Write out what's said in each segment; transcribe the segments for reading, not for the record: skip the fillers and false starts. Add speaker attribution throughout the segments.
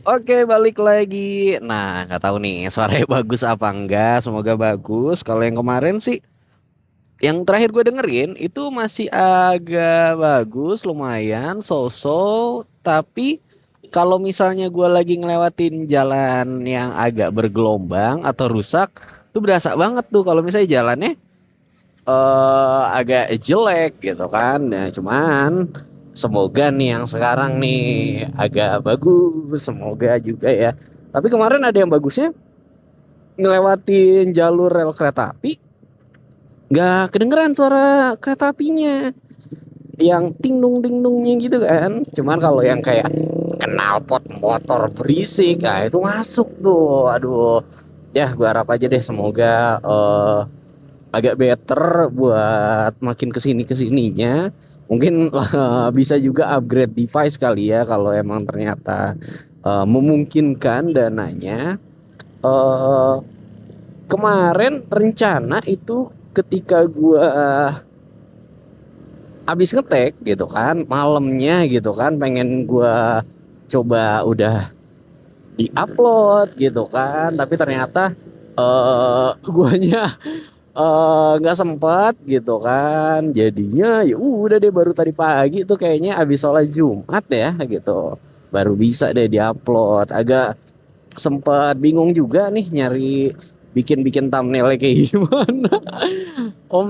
Speaker 1: Oke, balik lagi. Nah, nggak tahu nih suaranya bagus apa enggak. Semoga bagus. Kalau yang kemarin sih, yang terakhir gue dengerin itu masih agak bagus, lumayan, so-so. Tapi kalau misalnya gue lagi ngelewatin jalan yang agak bergelombang atau rusak, tuh berasa banget tuh kalau misalnya jalannya agak jelek gitu kan. Nah, cuman semoga nih yang sekarang nih agak bagus, semoga juga ya. Tapi kemarin ada yang bagusnya ngelewatin jalur rel kereta api, nggak kedengeran suara kereta apinya yang ting dungnya gitu kan. Cuman kalau yang kayak knalpot motor berisik, nah itu masuk tuh. Aduh, ya gue harap aja deh semoga agak better buat makin kesini kesininya. Mungkin bisa juga upgrade device kali ya kalau emang ternyata memungkinkan dananya. eh Kemarin rencana itu ketika gua habis ngetek gitu kan malamnya gitu kan pengen gua coba udah di-upload gitu kan, tapi ternyata guanya nggak sempet gitu kan, jadinya ya udah deh baru tadi pagi tuh kayaknya abis sholat Jumat ya gitu baru bisa deh diupload. Agak sempet bingung juga nih nyari bikin thumbnailnya kayak gimana. Om,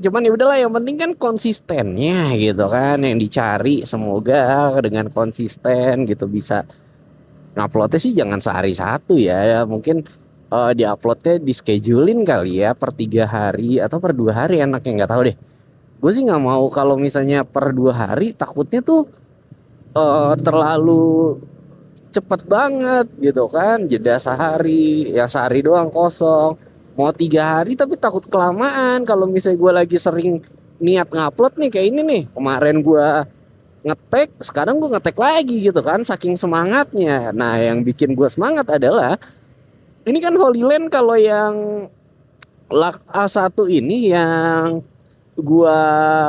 Speaker 1: cuman ya udahlah, yang penting kan konsistennya gitu kan yang dicari. Semoga dengan konsisten gitu bisa nguploadnya sih jangan sehari satu ya, mungkin diuploadnya di schedulein kali ya per 3 hari atau per 2 hari enaknya, nggak tahu deh. Gue sih nggak mau kalau misalnya per 2 hari, takutnya tuh terlalu cepet banget gitu kan, jeda sehari ya, sehari doang kosong. Mau 3 hari tapi takut kelamaan kalau misalnya gue lagi sering niat ngupload nih, kayak ini nih kemarin gue ngetek, sekarang gue ngetek lagi gitu kan saking semangatnya. Nah yang bikin gue semangat adalah ini kan Holy Land, kalau yang Lak A1 ini yang gua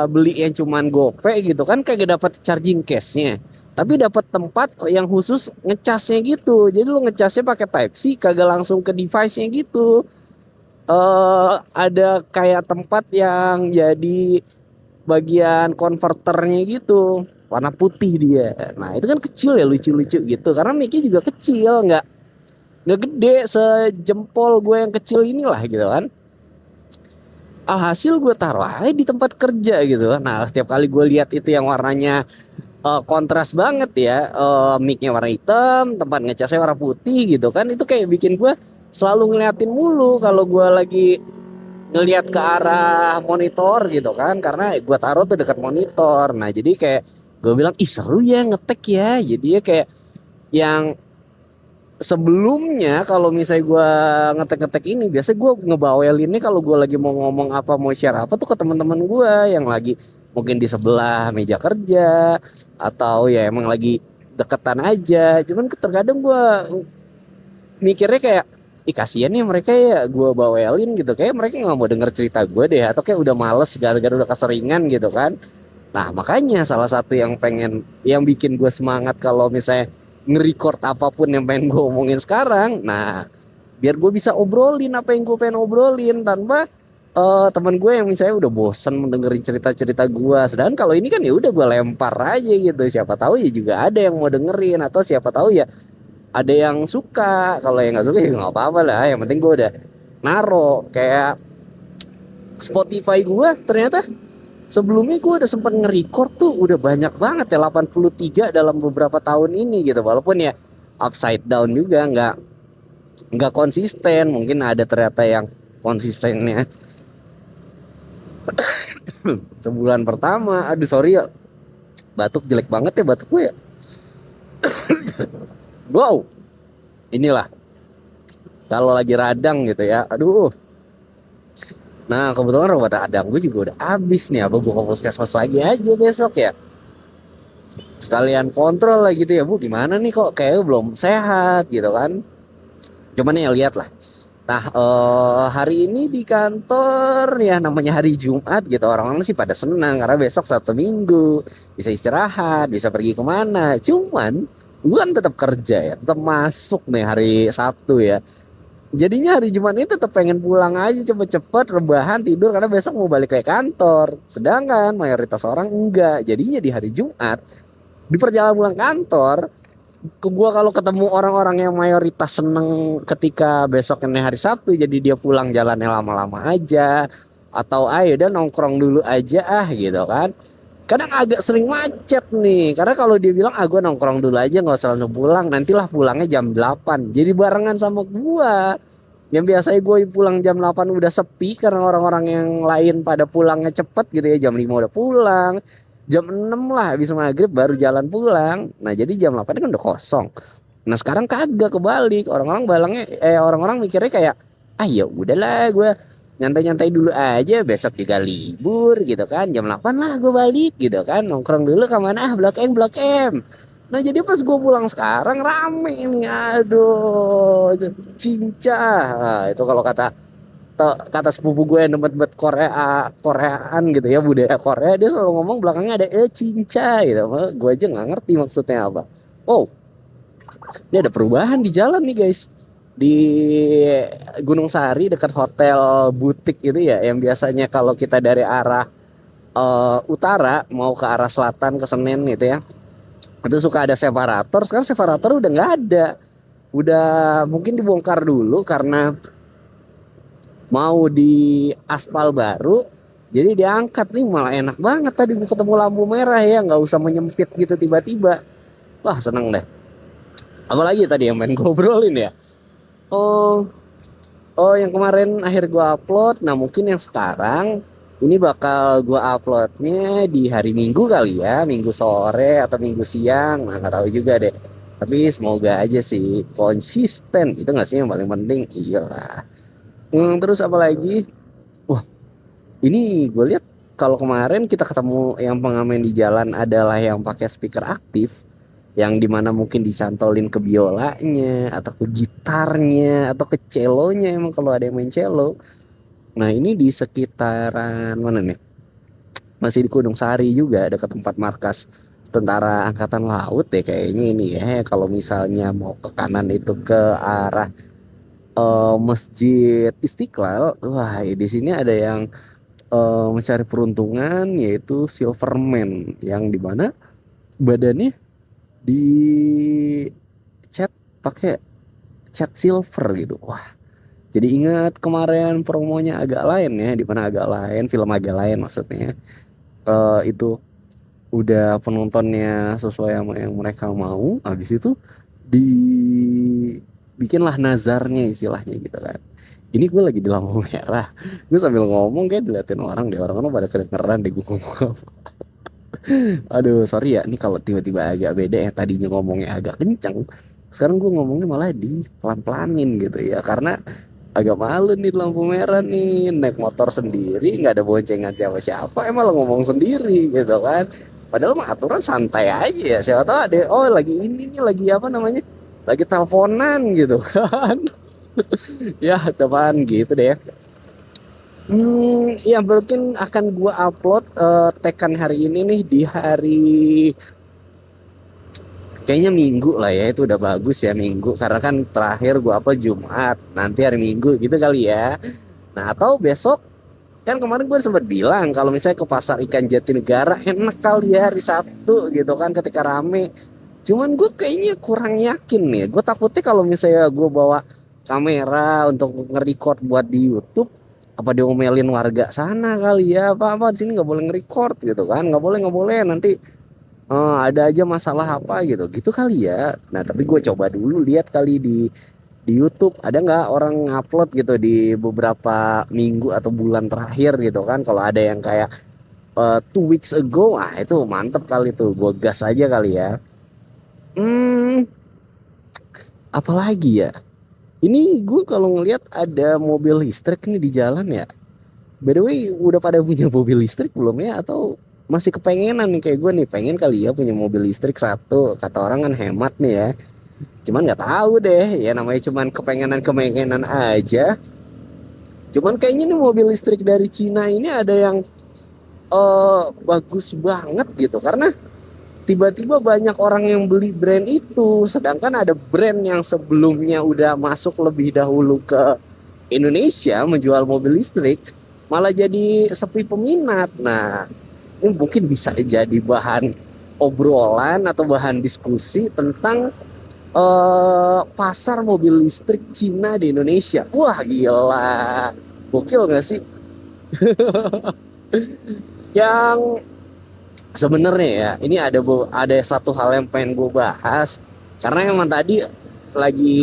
Speaker 1: beli yang cuman gope gitu kan kagak dapat charging case-nya. Tapi dapat tempat yang khusus ngecasnya gitu. Jadi lu ngecasnya pakai Type C, kagak langsung ke device-nya gitu. Ada kayak tempat yang jadi bagian konverternya gitu. Warna putih dia. Nah, itu kan kecil ya, lucu-lucu gitu. Karena mic-nya juga kecil, nggak gede sejempol gue yang kecil inilah gitu kan. Alhasil gue taruh aja di tempat kerja gitu. Nah, setiap kali gue lihat itu yang warnanya kontras banget ya, mic-nya warna hitam, tempat ngecasnya warna putih gitu kan, itu kayak bikin gue selalu ngeliatin mulu kalau gue lagi ngelihat ke arah monitor gitu kan, karena gue taruh tuh dekat monitor. Nah, jadi kayak gue bilang, ih seru ya ngetek ya. Jadi ya kayak yang sebelumnya kalau misalnya gue ngetek-ngetek ini, biasa gue ngebawelinnya kalau gue lagi mau ngomong apa, mau share apa tuh ke teman-teman gue yang lagi mungkin di sebelah meja kerja, atau ya emang lagi deketan aja. Cuman terkadang gue mikirnya kayak, ih kasihan nih mereka ya gue bawelin gitu, kayak mereka nggak mau denger cerita gue deh, atau kayak udah males gara-gara udah keseringan gitu kan. Nah, makanya salah satu yang bikin gue semangat kalau misalnya nge-record apapun yang pengen gue omongin sekarang. Nah, biar gue bisa obrolin apa yang gue pengen obrolin tanpa teman gue yang misalnya udah bosen mendengarin cerita-cerita gue. Sedangkan kalau ini kan ya udah gue lempar aja gitu. Siapa tahu ya juga ada yang mau dengerin, atau siapa tahu ya ada yang suka. Kalau yang nggak suka ya nggak apa-apa lah. Yang penting gue udah naro kayak Spotify gue ternyata. Sebelumnya gue udah sempet nge-record tuh udah banyak banget ya, 83 dalam beberapa tahun ini gitu. Walaupun ya upside down juga, nggak konsisten. Mungkin ada ternyata yang konsistennya sebulan pertama. Aduh sorry ya, batuk jelek banget ya batuk gue ya. Wow, inilah kalau lagi radang gitu ya. Aduh. Nah kebetulan obat radang gue juga udah habis nih. Apa gue ke puskesmas lagi aja besok ya, sekalian kontrol lah gitu ya, Bu gimana nih kok kayak belum sehat gitu kan. Cuman ya lihat lah. Nah, hari ini di kantor ya namanya hari Jumat gitu, orang-orang sih pada senang karena besok Sabtu Minggu bisa istirahat, bisa pergi kemana. Cuman gue kan tetap kerja ya, tetap masuk nih hari Sabtu ya. Jadinya hari Jumat ini tetap pengen pulang aja cepet-cepet rebahan tidur karena besok mau balik ke kantor. Sedangkan mayoritas orang enggak. Jadinya di hari Jumat di perjalanan pulang kantor ke gua kalau ketemu orang-orang yang mayoritas seneng ketika besoknya hari Sabtu jadi dia pulang jalannya lama-lama aja atau ayo dan nongkrong dulu aja gitu kan. Kadang agak sering macet nih karena kalau dia bilang gua nongkrong dulu aja nggak usah langsung pulang nantilah pulangnya jam 8 jadi barengan sama gua yang biasanya gue pulang jam 8 udah sepi karena orang-orang yang lain pada pulangnya cepet gitu ya jam 5 udah pulang jam 6 lah habis maghrib baru jalan pulang nah jadi jam 8 kan udah kosong nah sekarang kagak kebalik orang-orang mikirnya kayak ya udahlah gue nyantai-nyantai dulu aja besok juga libur gitu kan jam 8 lah gue balik gitu kan nongkrong dulu kemana Blok M nah jadi pas gue pulang sekarang rame ini aduh cincah nah, itu kalau kata kata sepupu gue yang demet Koreaan gitu ya budaya Korea dia selalu ngomong belakangnya ada cinca gitu gue aja nggak ngerti maksudnya apa oh ini ada perubahan di jalan nih guys di Gunung Sari dekat hotel butik itu ya yang biasanya kalau kita dari arah utara mau ke arah selatan ke Senen gitu ya itu suka ada separator sekarang separator udah nggak ada udah mungkin dibongkar dulu karena mau di aspal baru jadi diangkat nih malah enak banget tadi ketemu lampu merah ya nggak usah menyempit gitu tiba-tiba wah seneng deh apalagi tadi yang main ngobrolin ya oh yang kemarin akhir gua upload nah mungkin yang sekarang ini bakal gua uploadnya di hari Minggu kali ya Minggu sore atau Minggu siang nah nggak tahu juga deh tapi semoga aja sih konsisten itu nggak sih yang paling penting iyalah terus apa lagi wah ini gue lihat kalau kemarin kita ketemu yang pengamen di jalan adalah yang pakai speaker aktif yang dimana mungkin dicantolin ke biolanya atau ke gitarnya atau ke celonya emang kalau ada yang main celo nah ini di sekitaran mana nih masih di Gunung Sari juga dekat tempat markas Tentara Angkatan Laut deh kayaknya ini ya kalau misalnya mau ke kanan itu ke arah Masjid Istiqlal wah di sini ada yang mencari peruntungan yaitu Silverman yang dimana badannya di cat pakai cat silver gitu wah jadi ingat kemarin promonya agak lain ya di mana agak lain film agak lain maksudnya itu udah penontonnya sesuai sama yang mereka mau habis itu dibikinlah nazarnya istilahnya gitu kan ini gue lagi di lampu merah gue sambil ngomong kayak diliatin orang deh orang-orang pada kedengeran deh gue ngomong apa aduh sorry ya ini kalau tiba-tiba agak beda ya tadinya ngomongnya agak kencang sekarang gue ngomongnya malah di pelan-pelanin gitu ya karena agak malu nih di lampu merah nih naik motor sendiri nggak ada boncengan siapa-siapa emang lo ngomong sendiri gitu kan padahal mah aturan santai aja ya siapa tahu ada lagi ini nih lagi apa namanya lagi teleponan gitu kan ya depan gitu deh ya mungkin akan gua upload tekan hari ini nih di hari kayaknya Minggu lah ya itu udah bagus ya Minggu karena kan terakhir gua upload Jumat nanti hari Minggu gitu kali ya nah atau besok kan kemarin gue sempat bilang kalau misalnya ke pasar ikan Jatinegara enak kali ya hari Sabtu gitu kan ketika rame cuman gue kayaknya kurang yakin nih gue takutnya kalau misalnya gue bawa kamera untuk nge-record buat di YouTube apa diomelin warga sana kali ya apa di sini nggak boleh nge-record gitu kan nggak boleh nanti ada aja masalah apa gitu kali ya nah tapi gue coba dulu lihat kali di YouTube ada nggak orang ngupload gitu di beberapa minggu atau bulan terakhir gitu kan kalau ada yang kayak 2 weeks ago itu mantep kali tuh gue gas aja kali ya apalagi ya ini gue kalau ngelihat ada mobil listrik nih di jalan ya by the way udah pada punya mobil listrik belum ya atau masih kepengenan nih kayak gue nih pengen kali ya punya mobil listrik satu kata orang kan hemat nih ya cuman nggak tahu deh ya namanya cuman kepengenan aja cuman kayaknya nih mobil listrik dari Cina ini ada yang bagus banget gitu karena tiba-tiba banyak orang yang beli brand itu, sedangkan ada brand yang sebelumnya udah masuk lebih dahulu ke Indonesia menjual mobil listrik malah jadi sepi peminat. Nah, ini mungkin bisa jadi bahan obrolan atau bahan diskusi tentang pasar mobil listrik Cina di Indonesia. Wah, gila. Gokil nggak sih? Yang sebenarnya ya, ini ada satu hal yang pengen gue bahas karena emang tadi lagi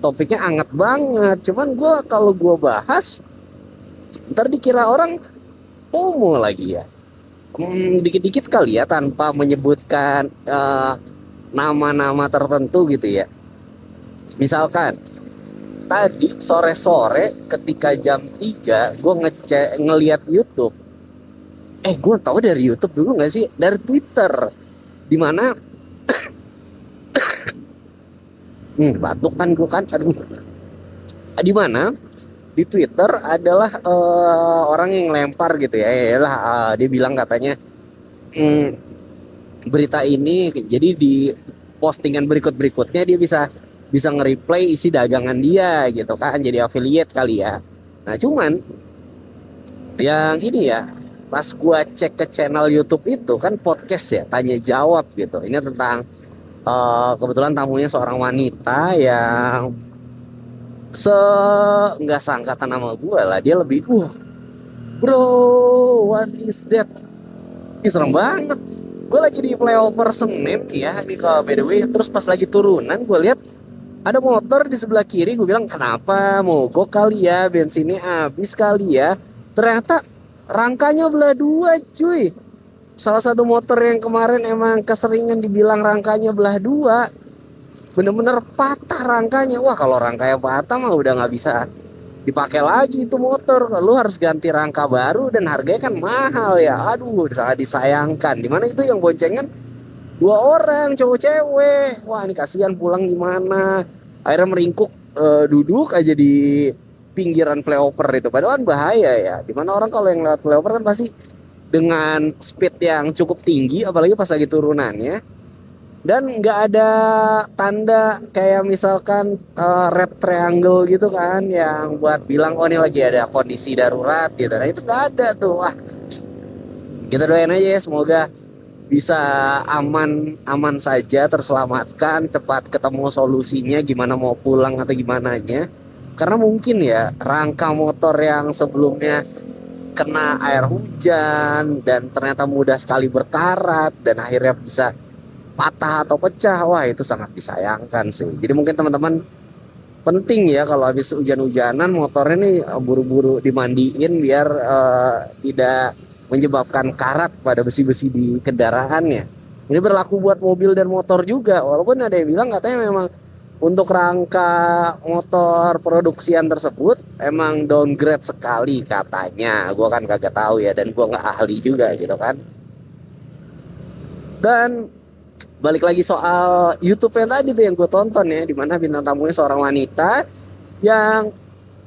Speaker 1: topiknya hangat banget. Cuman gue kalau gue bahas ntar dikira orang FOMO lagi ya. Dikit-dikit kali ya tanpa menyebutkan nama-nama tertentu gitu ya. Misalkan tadi sore-sore ketika jam 3 gue ngeliat YouTube. Gue tahu dari YouTube dulu nggak sih? Dari Twitter. Dimana batuk kan gue kan. Aduh. Dimana di Twitter adalah orang yang lempar gitu ya. Dia bilang katanya berita ini jadi di postingan berikutnya dia bisa nge-replay isi dagangan dia gitu kan, jadi affiliate kali ya. Nah cuman yang ini ya, pas gua cek ke channel YouTube itu kan podcast ya, tanya jawab gitu. Ini tentang kebetulan tamunya seorang wanita yang nggak seangkatan nama gua lah. Dia lebih bro, what is that? Ih, serem banget. Gue lagi di flyover Senen ya, ini ke by the way. Terus pas lagi turunan gue lihat ada motor di sebelah kiri. Gue bilang kenapa, mogok kali ya, bensinnya habis kali ya. Ternyata rangkanya belah dua cuy. Salah satu motor yang kemarin emang keseringan dibilang rangkanya belah dua, bener-bener patah rangkanya. Wah, kalau rangkanya patah mah udah nggak bisa dipakai lagi itu motor. Lu harus ganti rangka baru dan harganya kan mahal ya. Aduh, sangat disayangkan. Dimana itu yang boncengan 2 orang, cowok cewek. Wah, ini kasihan pulang gimana. Akhirnya meringkuk, duduk aja di pinggiran flyover itu. Padahal kan bahaya ya. Dimana orang kalau yang lewat flyover kan pasti dengan speed yang cukup tinggi, apalagi pas lagi turunannya. Dan nggak ada tanda kayak misalkan red triangle gitu kan, yang buat bilang oh ini lagi ada kondisi darurat gitu. Nah itu nggak ada tuh. Wah, kita doain aja ya semoga bisa aman saja, terselamatkan, cepat ketemu solusinya gimana mau pulang atau gimana nya. Karena mungkin ya rangka motor yang sebelumnya kena air hujan dan ternyata mudah sekali berkarat dan akhirnya bisa patah atau pecah, wah itu sangat disayangkan sih. Jadi mungkin teman-teman penting ya kalau habis hujan-hujanan motornya nih buru-buru dimandiin biar tidak menyebabkan karat pada besi-besi di kendaraannya. Ini berlaku buat mobil dan motor juga, walaupun ada yang bilang katanya memang untuk rangka motor produksian tersebut emang downgrade sekali katanya. Gua kan kagak tahu ya, dan gua nggak ahli juga gitu kan. Dan balik lagi soal YouTube yang tadi tuh yang gue tonton ya, dimana bintang tamunya seorang wanita yang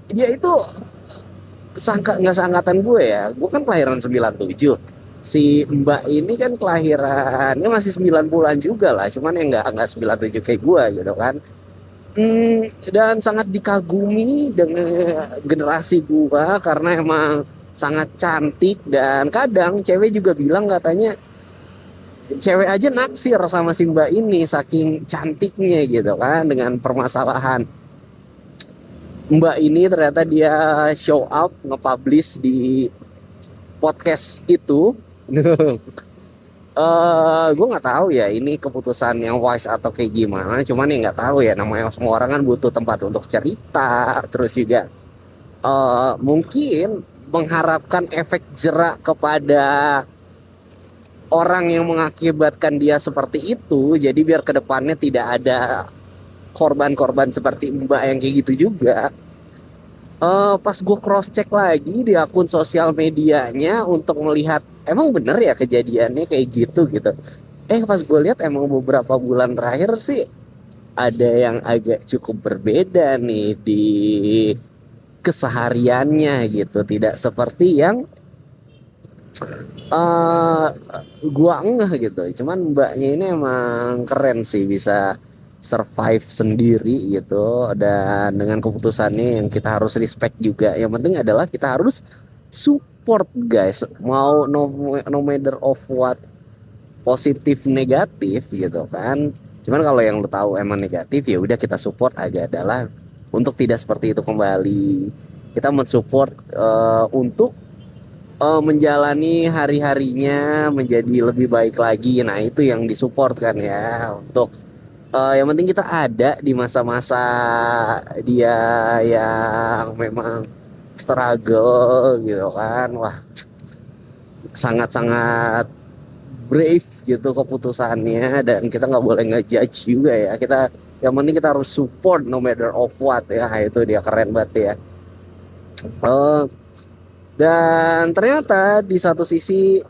Speaker 1: dia itu nggak seangkatan gue ya. Gue kan kelahiran 97. Si Mbak ini kan kelahirannya masih 90-an juga lah, cuman yang nggak 97 kayak gue gitu kan. Dan sangat dikagumi dengan generasi gue karena emang sangat cantik, dan kadang cewek juga bilang katanya cewek aja naksir sama si Mbak ini saking cantiknya gitu kan. Dengan permasalahan Mbak ini ternyata dia show up nge-publish di podcast itu. Gue nggak tahu ya ini keputusan yang wise atau kayak gimana, cuman ya nggak tahu ya, namanya semua orang kan butuh tempat untuk cerita. Terus juga mungkin mengharapkan efek jerak kepada orang yang mengakibatkan dia seperti itu, jadi biar kedepannya tidak ada korban-korban seperti Mbak yang kayak gitu juga. Pas gue cross check lagi di akun sosial medianya untuk melihat emang bener ya kejadiannya kayak gitu. Pas gue lihat emang beberapa bulan terakhir sih ada yang agak cukup berbeda nih di kesehariannya gitu, tidak seperti yang eh gua enggak gitu. Cuman mbaknya ini emang keren sih, bisa survive sendiri gitu, dan dengan keputusannya yang kita harus respect juga. Yang penting adalah kita harus support guys, mau no matter of what, positif negatif gitu kan. Cuman kalau yang lu tahu emang negatif, ya udah kita support aja, adalah untuk tidak seperti itu kembali. Kita mensupport untuk menjalani hari-harinya menjadi lebih baik lagi. Nah, itu yang disupport kan ya. Untuk yang penting kita ada di masa-masa dia yang memang struggle gitu kan. Wah, sangat-sangat brave gitu keputusannya, dan kita nggak boleh ngejudge juga ya. Kita yang penting kita harus support no matter of what ya. Itu dia keren banget ya. Eh, dan ternyata di satu sisi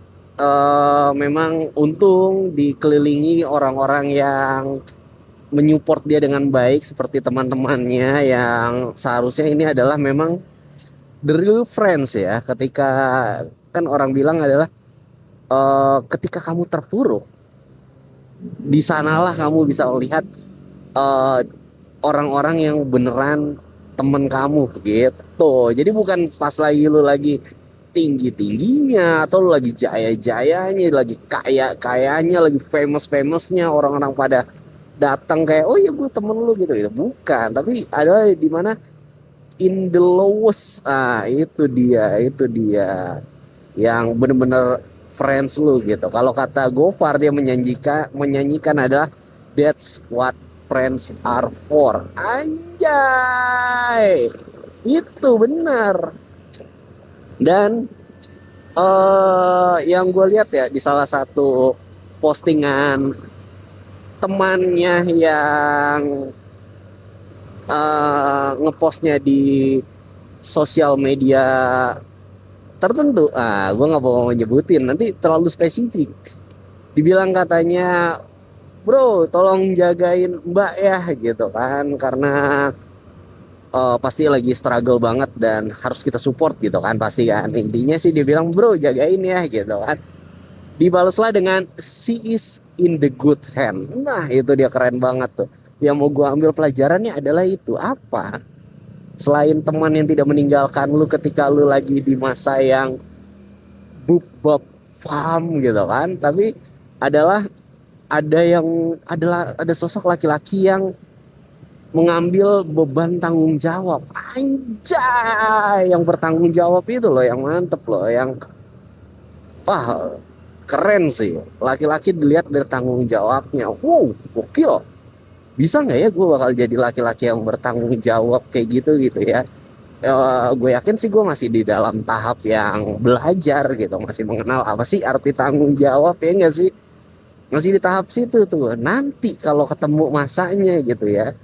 Speaker 1: memang untung dikelilingi orang-orang yang menyupport dia dengan baik, seperti teman-temannya yang seharusnya ini adalah memang the real friends ya. Ketika kan orang bilang adalah ketika kamu terpuruk, di sanalah kamu bisa melihat eh, orang-orang yang beneran temen kamu gitu. Jadi bukan pas lagi lu lagi tinggi-tingginya, atau lu lagi jaya-jayanya, lagi kaya-kayanya, lagi famous-famousnya, orang-orang pada datang kayak oh ya gue temen lu gitu, gitu bukan. Tapi adalah di mana in the lowest, itu dia yang bener-bener friends lu gitu. Kalau kata Gofar, dia menyanyikan adalah that's what friends are for. Anjay, itu benar. Dan yang gue lihat ya di salah satu postingan temannya yang ngepostnya di sosial media tertentu, gue nggak mau nyebutin nanti terlalu spesifik. Dibilang katanya, bro tolong jagain mbak ya gitu kan, karena pasti lagi struggle banget dan harus kita support gitu kan, pasti kan. Intinya sih dia bilang bro jagain ya gitu kan. Dibalaslah dengan she is in the good hand. Nah itu dia keren banget tuh. Yang mau gue ambil pelajarannya adalah itu apa? Selain teman yang tidak meninggalkan lu ketika lu lagi di masa yang bubab fam gitu kan, tapi adalah ada sosok laki-laki yang mengambil beban tanggung jawab. Anjay, yang bertanggung jawab itu loh yang mantep loh, yang wah keren sih. Laki-laki dilihat dari tanggung jawabnya. Wow, gokil. Bisa nggak ya gue bakal jadi laki-laki yang bertanggung jawab kayak gitu gitu ya. Gue yakin sih gue masih di dalam tahap yang belajar gitu, masih mengenal apa sih arti tanggung jawab ya nggak sih. Masih di tahap situ tuh. Nanti kalau ketemu masanya gitu ya,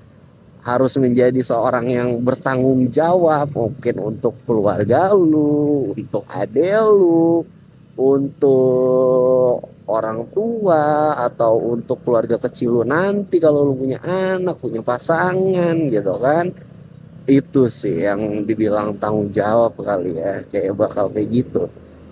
Speaker 1: harus menjadi seorang yang bertanggung jawab, mungkin untuk keluarga lu, untuk adek lu, untuk orang tua, atau untuk keluarga kecil lu nanti kalau lu punya anak, punya pasangan gitu kan. Itu sih yang dibilang tanggung jawab kali ya, kayak bakal kayak gitu.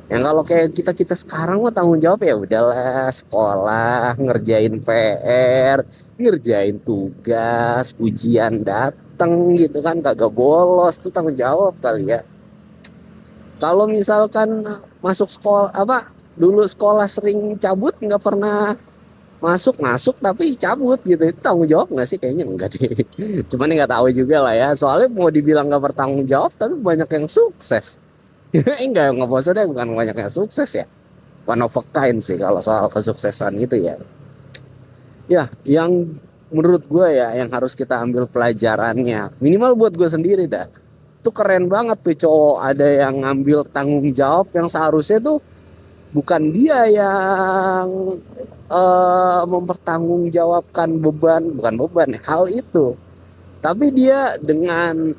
Speaker 1: Yang kalau kayak kita sekarang mah tanggung jawab ya udahlah, sekolah, ngerjain PR, ngerjain tugas, ujian dateng gitu kan, kagak bolos tuh tanggung jawab kali ya. Kalau misalkan masuk sekolah apa, dulu sekolah sering cabut nggak pernah masuk masuk tapi cabut gitu, itu tanggung jawab nggak sih? Kayaknya enggak deh. Cuman nggak tahu juga lah ya, soalnya mau dibilang nggak bertanggung jawab tapi banyak yang sukses. Enggak, nggak maksudnya bukan banyak yang sukses ya, one of a kind sih kalau soal kesuksesan gitu ya. Ya yang menurut gue ya yang harus kita ambil pelajarannya, minimal buat gue sendiri dah, tuh keren banget tuh cowok ada yang ngambil tanggung jawab yang seharusnya tuh bukan dia yang mempertanggungjawabkan beban, bukan beban ya, hal itu, tapi dia dengan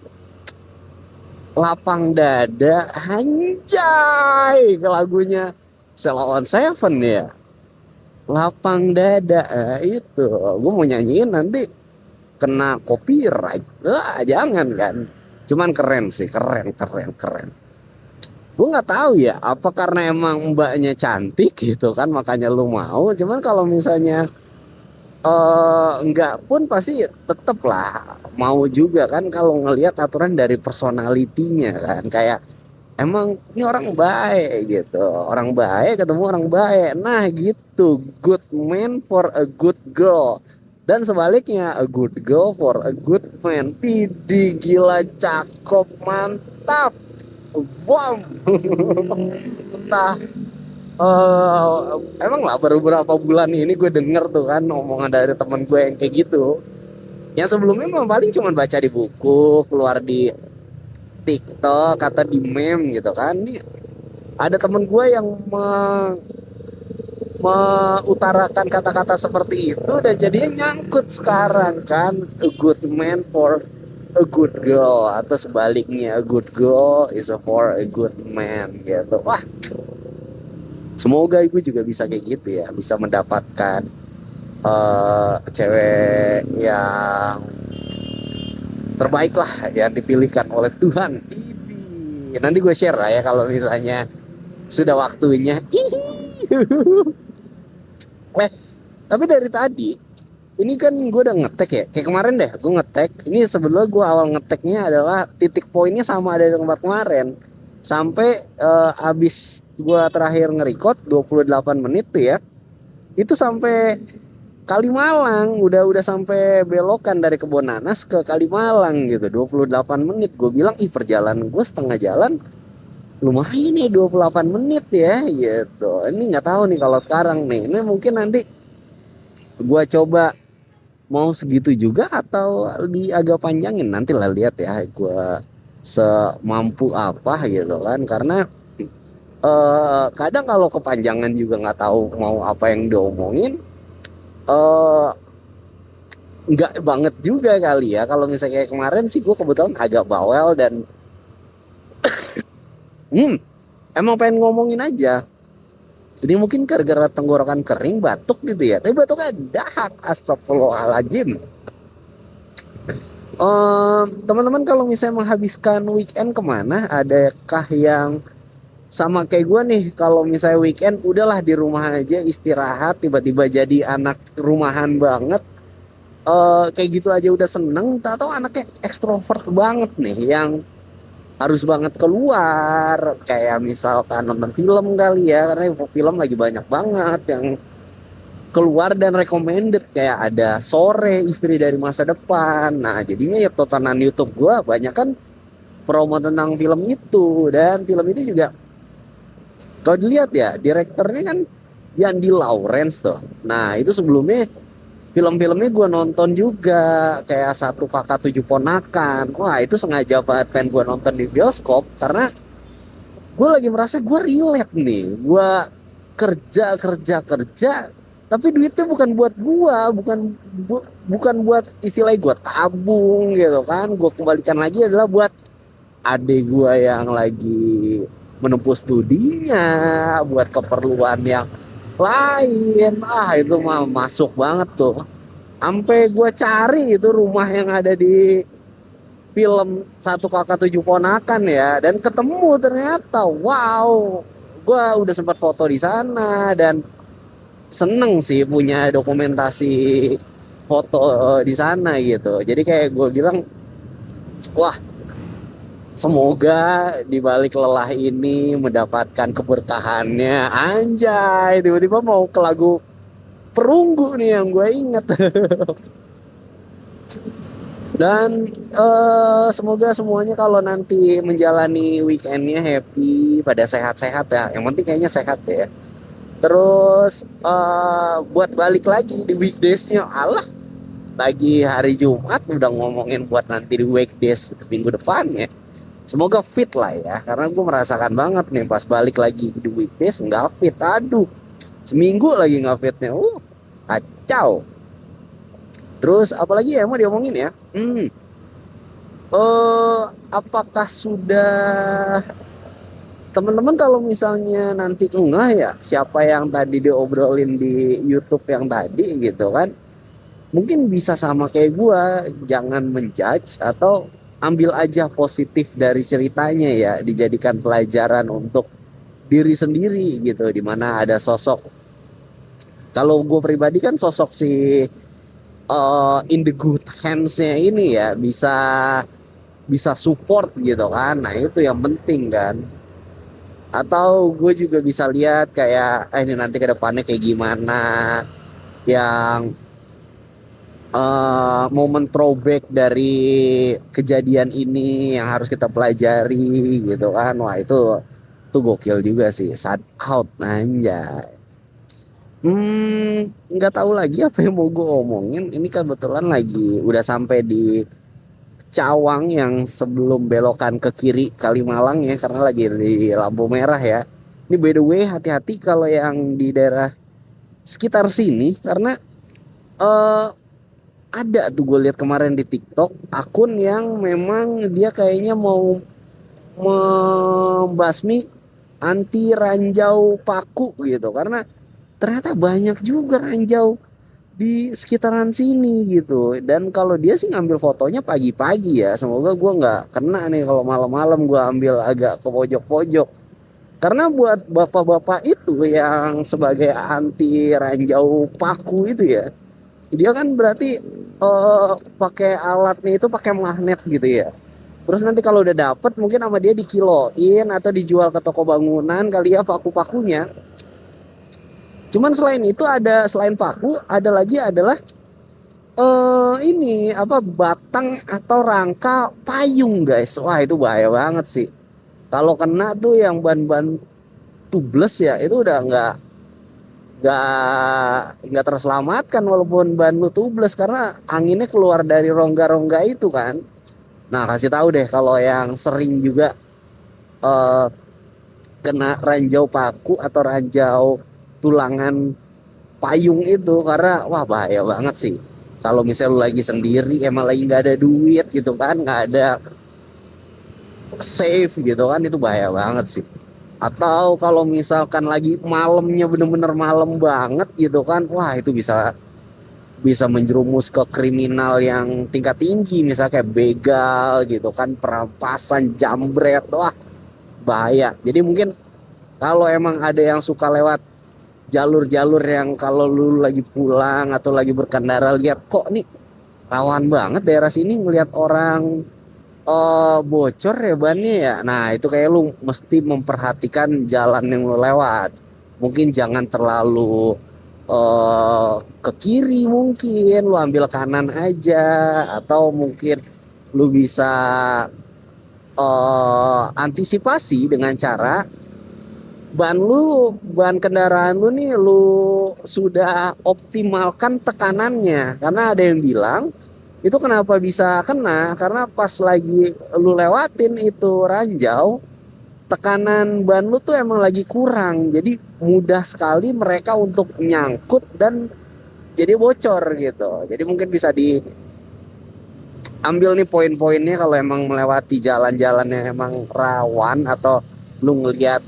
Speaker 1: lapang dada. Anjay, ke lagunya Sheila on Seven ya, lapang dada. Itu gue mau nyanyiin nanti kena copyright, jangan kan. Cuman keren sih, keren keren keren. Gue nggak tahu ya, apa karena emang mbaknya cantik gitu kan, makanya lu mau. Cuman kalau misalnya enggak pun pasti tetep lah mau juga kan, kalau ngelihat aturan dari personalitinya kan, kayak emang ini orang baik gitu, orang baik ketemu orang baik, nah gitu, good man for a good girl, dan sebaliknya a good girl for a good man. Tidih, gila, cakep, mantap, wow. Entah, emang lah baru beberapa bulan ini gue denger tuh kan omongan dari temen gue yang kayak gitu. Yang sebelumnya mah paling cuma baca di buku, keluar di TikTok, kata di meme gitu kan. Ini ada temen gue yang mengutarakan kata-kata seperti itu dan jadinya nyangkut sekarang kan, a good man for a good girl, atau sebaliknya a good girl is a for a good man gitu. Wah, semoga ibu juga bisa kayak gitu ya, bisa mendapatkan cewek yang terbaik lah yang dipilihkan oleh Tuhan. Nanti gue share lah ya kalau misalnya sudah waktunya. Eh, tapi dari tadi ini kan gue udah ngetek ya. Kayak kemarin deh, gue ngetek. Ini sebelumnya gue awal ngeteknya adalah titik poinnya sama ada di tempat kemarin. Sampai abis gue terakhir nge-record 28 menit tuh ya. Itu sampai Kalimalang, udah sampai belokan dari Kebonanas ke Kalimalang gitu. 28 menit. Gue bilang, ih perjalanan gue setengah jalan lumayan nih 28 menit ya gitu. Ini nggak tahu nih kalau sekarang nih. Ini mungkin nanti gue coba mau segitu juga atau di agak panjangin, nanti lah lihat ya gue semampu apa gitu kan, karena kadang kalau kepanjangan juga nggak tahu mau apa yang diomongin, eh nggak banget juga kali ya. Kalau misalnya kayak kemarin sih gue kebetulan agak bawel dan emang pengen ngomongin aja. Jadi mungkin gara-gara tenggorokan kering batuk gitu ya, tapi batuknya dahak, astagfirullahaladzim. Teman-teman kalau misalnya menghabiskan weekend kemana? Adakah yang sama kayak gue nih? Kalau misalnya weekend udahlah di rumah aja istirahat, tiba-tiba jadi anak rumahan banget. Kayak gitu aja udah seneng. Atau anaknya ekstrovert banget nih, yang harus banget keluar. Kayak misalkan nonton film kali ya, karena film lagi banyak banget yang keluar dan recommended, kayak ada Sore, Istri dari Masa Depan. Nah jadinya ya tontonan YouTube gue banyak kan promo tentang film itu. Dan film itu juga kalau dilihat ya, direkturnya kan Yandi Lawrence tuh. Nah itu sebelumnya film-filmnya gue nonton juga, kayak Satu Kakak Tujuh Ponakan. Wah itu sengaja banget pengen gue nonton di bioskop, karena gue lagi merasa gue relate nih. Gue kerja kerja kerja, tapi duitnya bukan buat gua, bukan buat istilah gua tabung gitu kan. Gua kembalikan lagi adalah buat adik gua yang lagi menempuh studinya, buat keperluan yang lain. Ah itu mah masuk banget tuh. Sampai gua cari itu rumah yang ada di film Satu Kakak Tujuh Ponakan ya, dan ketemu ternyata. Wow, gua udah sempat foto di sana dan seneng sih punya dokumentasi foto di sana gitu. Jadi kayak gue bilang, wah semoga di balik lelah ini mendapatkan keberkahannya. Anjay, tiba-tiba mau ke lagu Perunggu nih yang gue inget. Dan semoga semuanya kalau nanti menjalani weekendnya happy, pada sehat-sehat ya. Yang penting kayaknya sehat ya. Terus buat balik lagi di weekdaysnya, alah lagi hari Jumat udah ngomongin buat nanti di weekdays minggu depan ya. Semoga fit lah ya, karena gue merasakan banget nih pas balik lagi di weekdays nggak fit. Aduh, seminggu lagi nggak fitnya. Kacau. Terus apalagi ya mau diomongin ya? Apakah sudah teman-teman kalau misalnya nanti enggak ya siapa yang tadi diobrolin di YouTube yang tadi gitu kan, mungkin bisa sama kayak gua, jangan menjudge atau ambil aja positif dari ceritanya ya, dijadikan pelajaran untuk diri sendiri gitu, dimana ada sosok, kalau gue pribadi kan sosok si in the good hands-nya ini ya, bisa bisa support gitu kan, nah itu yang penting kan. Atau gue juga bisa lihat kayak ini nanti ke depannya kayak gimana, yang momen throwback dari kejadian ini yang harus kita pelajari gitu kan. Wah itu gokil juga sih, Sad Out anjay. Nggak tahu lagi apa yang mau gue omongin. Ini kan kebetulan lagi udah sampai di Cawang yang sebelum belokan ke kiri Kalimalang ya, karena lagi di lampu merah ya. Ini by the way, hati-hati kalau yang di daerah sekitar sini, karena eh ada tuh gue lihat kemarin di TikTok akun yang memang dia kayaknya mau membasmi anti ranjau paku gitu, karena ternyata banyak juga ranjau di sekitaran sini gitu. Dan kalau dia sih ngambil fotonya pagi-pagi ya, semoga gue nggak kena nih kalau malam-malam gue ambil agak ke pojok-pojok. Karena buat bapak-bapak itu yang sebagai anti ranjau paku itu ya, dia kan berarti pakai alatnya itu pakai magnet gitu ya. Terus nanti kalau udah dapet mungkin sama dia dikiloin atau dijual ke toko bangunan kali ya paku-pakunya. Cuman selain itu, ada selain paku ada lagi adalah ini apa, batang atau rangka payung guys. Wah itu bahaya banget sih. Kalau kena tuh yang ban-ban tubeless ya, itu udah nggak terselamatkan walaupun ban lu tubeless, karena anginnya keluar dari rongga-rongga itu kan. Nah kasih tahu deh kalau yang sering juga eh, kena ranjau paku atau ranjau tulangan payung itu, karena wah bahaya banget sih. Kalau misalnya lu lagi sendiri emang lagi nggak ada duit gitu kan, nggak ada save gitu kan, itu bahaya banget sih. Atau kalau misalkan lagi malamnya bener-bener malam banget gitu kan, wah itu bisa bisa menjerumus ke kriminal yang tingkat tinggi, misalnya kayak begal gitu kan, perampasan, jambret, wah bahaya. Jadi mungkin kalau emang ada yang suka lewat jalur-jalur yang kalau lu lagi pulang atau lagi berkendara lihat kok nih rawan banget daerah sini ngelihat orang bocor ya bannya ya. Nah, itu kayak lu mesti memperhatikan jalan yang lu lewat. Mungkin jangan terlalu ke kiri, mungkin lu ambil kanan aja, atau mungkin lu bisa antisipasi dengan cara ban kendaraan lu nih lu sudah optimalkan tekanannya. Karena ada yang bilang itu kenapa bisa kena, karena pas lagi lu lewatin itu ranjau, tekanan ban lu tuh emang lagi kurang, jadi mudah sekali mereka untuk nyangkut dan jadi bocor gitu. Jadi mungkin bisa diambil nih poin-poinnya kalau emang melewati jalan-jalan yang emang rawan, atau lu ngelihat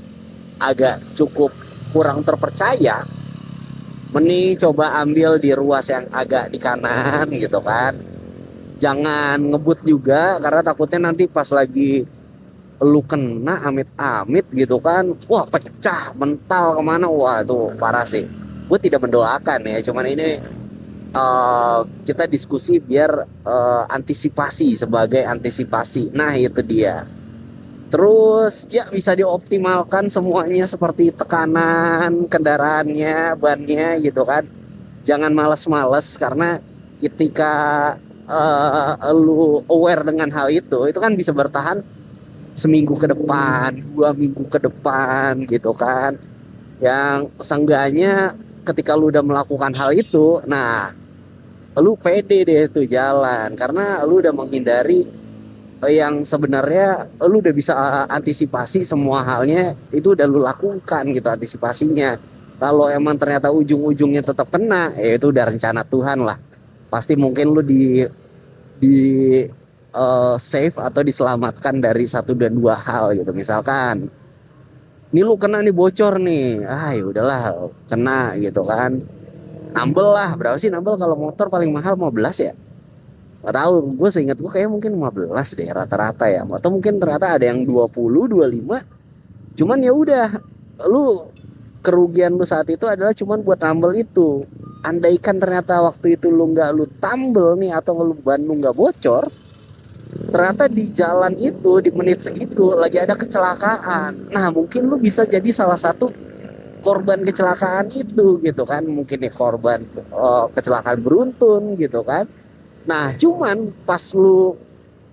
Speaker 1: agak cukup kurang terpercaya, mending coba ambil di ruas yang agak di kanan gitu kan. Jangan ngebut juga, karena takutnya nanti pas lagi lu kena amit-amit gitu kan, wah pecah mental kemana, wah itu parah sih. Gue tidak mendoakan ya, cuman ini kita diskusi biar antisipasi, sebagai antisipasi. Nah itu dia. Terus ya bisa dioptimalkan semuanya, seperti tekanan kendaraannya, bannya gitu kan. Jangan males-males, karena ketika lu aware dengan hal itu kan bisa bertahan seminggu ke depan, 2 minggu ke depan gitu kan. Yang seenggaknya ketika lu udah melakukan hal itu, nah lu pede deh tuh jalan, karena lu udah menghindari yang sebenarnya lu udah bisa antisipasi semua halnya, itu udah lu lakukan gitu antisipasinya. Kalau emang ternyata ujung-ujungnya tetap kena, ya itu udah rencana Tuhan lah. Pasti mungkin lu di save atau diselamatkan dari satu dan dua hal gitu. Misalkan nih lu kena nih, bocor nih, ya udahlah kena gitu kan, nambel lah. Berapa sih nambel kalau motor paling mahal 15 ya, Gak tahu, gue seingat gue kayak mungkin 15 deh rata-rata ya, atau mungkin ternyata ada yang 20, 25. Cuman ya udah, lu kerugian lu saat itu adalah cuman buat nambel itu. Andaikan ternyata waktu itu lu nggak lu tambel nih, atau lu ban lu nggak bocor, ternyata di jalan itu di menit segitu lagi ada kecelakaan. Nah mungkin lu bisa jadi salah satu korban kecelakaan itu gitu kan, mungkin nih korban kecelakaan beruntun gitu kan. Nah cuman pas lu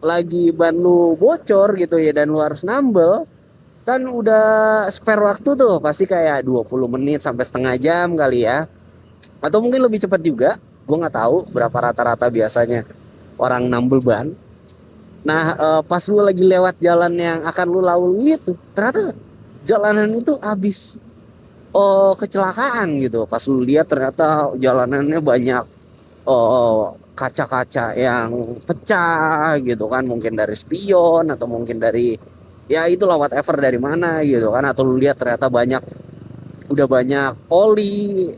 Speaker 1: lagi ban lu bocor gitu ya, dan lu harus nambel, kan udah spare waktu tuh pasti kayak 20 menit sampai setengah jam kali ya, atau mungkin lebih cepat juga. Gue nggak tahu berapa rata-rata biasanya orang nambel ban. Nah pas lu lagi lewat jalan yang akan lu lalui itu, ternyata jalanan itu habis kecelakaan gitu. Pas lu lihat ternyata jalanannya banyak kaca-kaca yang pecah gitu kan, mungkin dari spion atau mungkin dari ya itulah whatever dari mana gitu kan, atau lu lihat ternyata udah banyak oli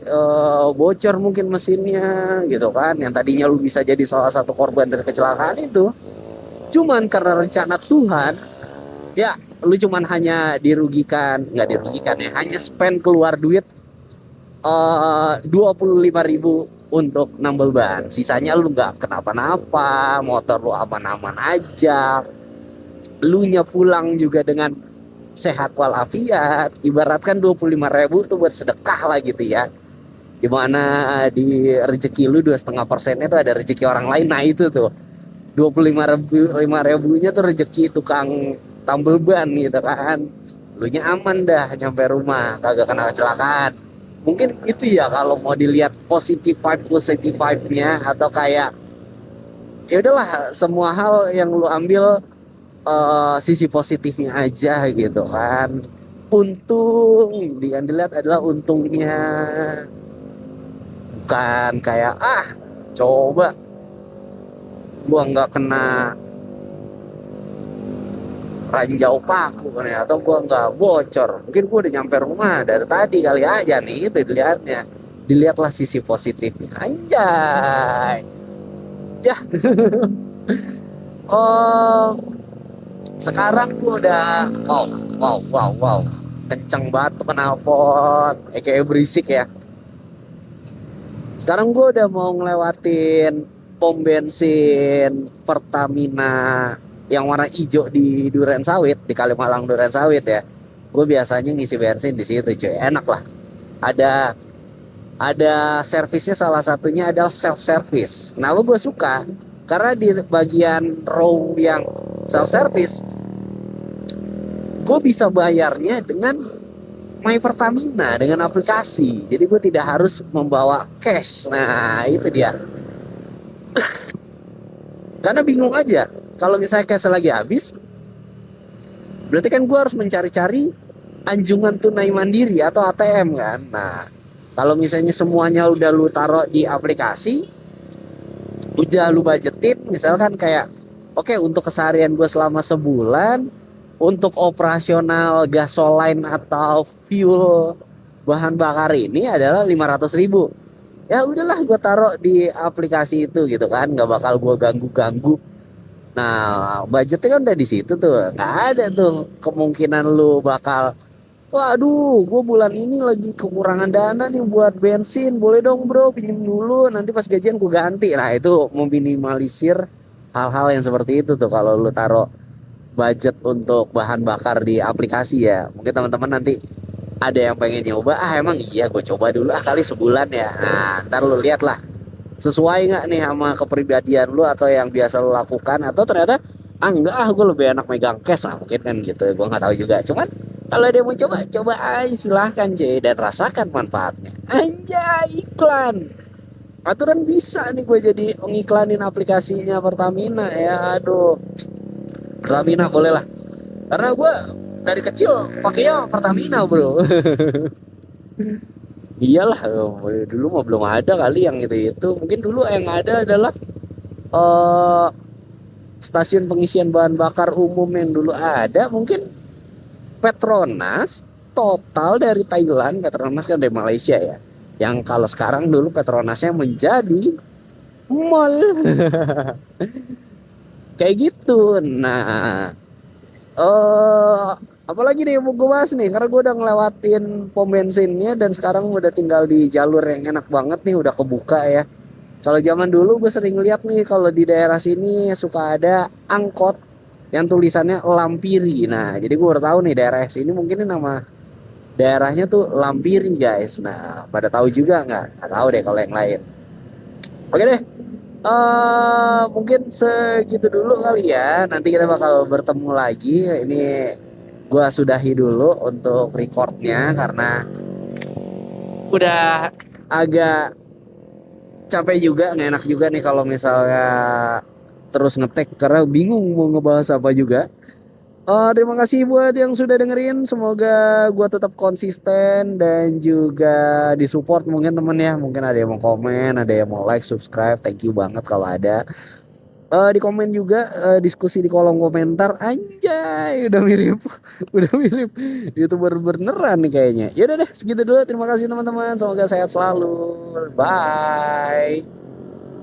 Speaker 1: bocor mungkin mesinnya gitu kan, yang tadinya lu bisa jadi salah satu korban dari kecelakaan itu. Cuman karena rencana Tuhan, ya lu cuman hanya dirugikan, nggak dirugikan ya, hanya spend keluar duit 25.000 untuk nambel ban. Sisanya lu nggak kenapa-napa, motor lu aman-aman aja, lu nya pulang juga dengan sehat walafiat. Ibaratkan 25.000 tuh buat sedekah lah gitu ya, dimana di rezeki lu 2,5% itu ada rezeki orang lain. Nah itu tuh 25.000 tuh rezeki tukang tambel ban gitu kan. Lu nya aman dah nyampe rumah, kagak kena kecelakaan. Mungkin itu ya kalau mau dilihat positif vibe-nya, atau kayak ya udahlah, semua hal yang lu ambil sisi positifnya aja gitu kan. Untung yang dilihat adalah untungnya, bukan kayak coba gua nggak kena ranjau paku nih, atau gua nggak bocor, mungkin gua udah nyampe rumah dari tadi kali aja nih. Itu dilihatnya, dilihatlah sisi positifnya, anjay ya. Oh sekarang gua udah wow kenceng banget tuh knalpot, kayak berisik ya. Sekarang gue udah mau ngelewatin pom bensin Pertamina yang warna hijau di Duren Sawit, di Kalimalang Duren Sawit ya. Gue biasanya ngisi bensin di situ cuy, enak lah. Ada servisnya, salah satunya adalah self service. Kenapa gue suka? Karena di bagian row yang self service, gue bisa bayarnya dengan My Pertamina dengan aplikasi. Jadi gue tidak harus membawa cash. Nah itu dia. Karena bingung aja, kalau misalnya cash lagi habis, berarti kan gue harus mencari-cari anjungan tunai mandiri atau ATM kan. Nah kalau misalnya semuanya udah lu taruh di aplikasi, udah lu budgetin, misalkan kayak oke, untuk keseharian gue selama sebulan, untuk operasional gasoline atau fuel bahan bakar ini adalah 500.000. Ya udahlah, gue taruh di aplikasi itu gitu kan, nggak bakal gue ganggu. Nah budgetnya kan udah di situ tuh, nggak ada tuh kemungkinan lu bakal, waduh gue bulan ini lagi kekurangan dana nih buat bensin, boleh dong bro pinjem dulu, nanti pas gajian gue ganti. Nah itu meminimalisir hal-hal yang seperti itu tuh kalau lu taruh budget untuk bahan bakar di aplikasi ya. Mungkin teman-teman nanti ada yang pengen nyoba, emang iya gue coba dulu kali sebulan ya. Nah ntar lu lihat lah sesuai nggak nih sama kepribadian lu atau yang biasa lu lakukan, atau ternyata enggak, gue lebih enak megang cash lah mungkin kan gitu. Gue nggak tahu juga, cuman kalau dia mau coba aja silahkan cuy, dan rasakan manfaatnya. Anjay, iklan aturan bisa nih gue jadi ngiklanin aplikasinya Pertamina ya. Aduh, Pertamina boleh lah, karena gue dari kecil pakainya Pertamina bro. Iyalah, dulu mah belum ada kali yang itu. Mungkin dulu yang ada adalah eh stasiun pengisian bahan bakar umum yang dulu ada mungkin Petronas. Total dari Thailand, Petronas kan dari Malaysia ya, yang kalau sekarang dulu Petronasnya menjadi mall. Kayak gitu. Nah, eh apalagi nih yang mau gue bahas nih, karena gue udah ngelewatin pom bensinnya dan sekarang udah tinggal di jalur yang enak banget nih, udah kebuka ya. Kalau zaman dulu gue sering lihat nih kalau di daerah sini suka ada angkot yang tulisannya Lampiri. Nah, jadi gue udah tahu nih daerah sini mungkin ini nama daerahnya tuh Lampiri guys. Nah, pada tahu juga nggak? Nggak tahu deh kalau yang lain. Oke deh, mungkin segitu dulu kali ya. Nanti kita bakal bertemu lagi. Ini gua sudahi dulu untuk recordnya karena udah agak capek juga, nggak enak juga nih kalau misalnya terus ngetek karena bingung mau ngebahas apa juga. Terima kasih buat yang sudah dengerin. Semoga gua tetap konsisten dan juga disupport mungkin temen ya. Mungkin ada yang mau komen, ada yang mau like, subscribe. Thank you banget kalau ada. Di komen juga, diskusi di kolom komentar. Anjay, udah mirip, udah mirip YouTuber beneran nih kayaknya. Ya udah deh, segitu dulu. Terima kasih teman-teman. Semoga sehat selalu. Bye.